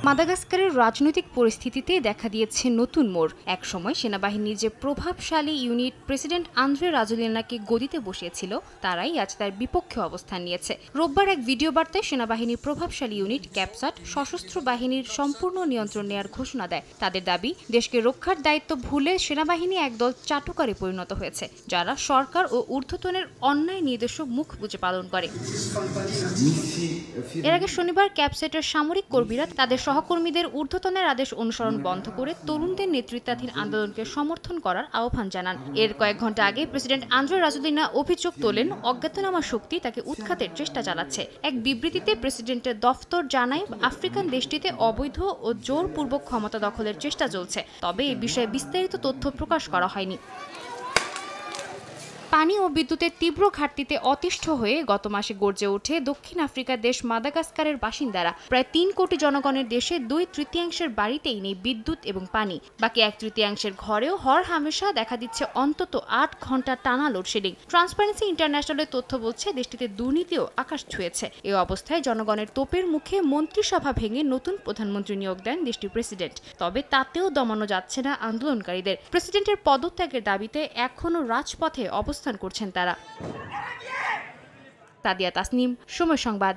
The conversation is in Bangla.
মাদাগাস্কারের রাজনৈতিক পরিস্থিতিতে দেখা দিয়েছে নতুন মোড়। একসময় সেনাবাহিনীর যে প্রভাবশালী ইউনিট প্রেসিডেন্ট আন্দ্রে রাজোলিনাকে গদিতে বসিয়েছিল, তারাই আজ তার বিপক্ষে অবস্থান নিয়েছে। রোববার এক ভিডিও বার্তায় সেনাবাহিনীর প্রভাবশালী ইউনিট ক্যাপসাট সশস্ত্র বাহিনীর সম্পূর্ণ নিয়ন্ত্রণ নেওয়ার ঘোষণা দেয়। তাদের দাবি, দেশকে রক্ষার দায়িত্ব ভুলে সেনাবাহিনী একদল চাটুকারে পরিণত হয়েছে, যারা সরকার ও ঊর্ধ্বতনের অন্যায় নির্দেশও মুখ বুজে পালন করে। এর আগে শনিবার ক্যাপসাটের সামরিক কর্মীরা তাদের সহকর্মীদের ঊর্ধ্বতনের আদেশ অনুসরণ বন্ধ করে তরুণদের নেতৃত্বাধীন আন্দোলনকে সমর্থন করার আহ্বান জানান। এর কয়েক ঘন্টা আগে প্রেসিডেন্ট আন্দ্রে রাজোলিনা অভিযোগ তোলেন, অজ্ঞাতনামা শক্তি তাকে উৎখাতের চেষ্টা চালাচ্ছে। এক বিবৃতিতে প্রেসিডেন্টের দফতর জানায়, আফ্রিকান দেশটিতে অবৈধ ও জোরপূর্বক ক্ষমতা দখলের চেষ্টা চলছে, তবে এ বিষয়ে বিস্তারিত তথ্য প্রকাশ করা হয়নি। পানি ও বিদ্যুতের তীব্র ঘাটতিতে অতিষ্ঠ হয়ে গত মাসে গর্জে ওঠে দক্ষিণ আফ্রিকার দেশ মাদাগাস্কারের বাসিন্দারা। প্রায় ৩ কোটি জনগণের দেশে ২/৩ বাড়িতেই নেই বিদ্যুৎ এবং পানি। বাকি ১/৩ ঘরেও হরহামেশা দেখা দিচ্ছে অন্তত ৮ ঘন্টা টানা লোডশেডিং। ট্রান্সপারেন্সি ইন্টারন্যাশনালের তথ্য বলছে, দেশটিতে দুর্নীতিও আকাশ ছুঁয়েছে। এ অবস্থায় জনগণের তোপের মুখে মন্ত্রিসভা ভেঙে নতুন প্রধানমন্ত্রী নিয়োগ দেন দেশটির প্রেসিডেন্ট। তবে তাতেও দমানো যাচ্ছে না আন্দোলনকারীদের। প্রেসিডেন্টের পদত্যাগের দাবিতে এখনও রাজপথে অবস্থান করছেন তারা। তাদিয়া তাসনিম, সময় সংবাদ।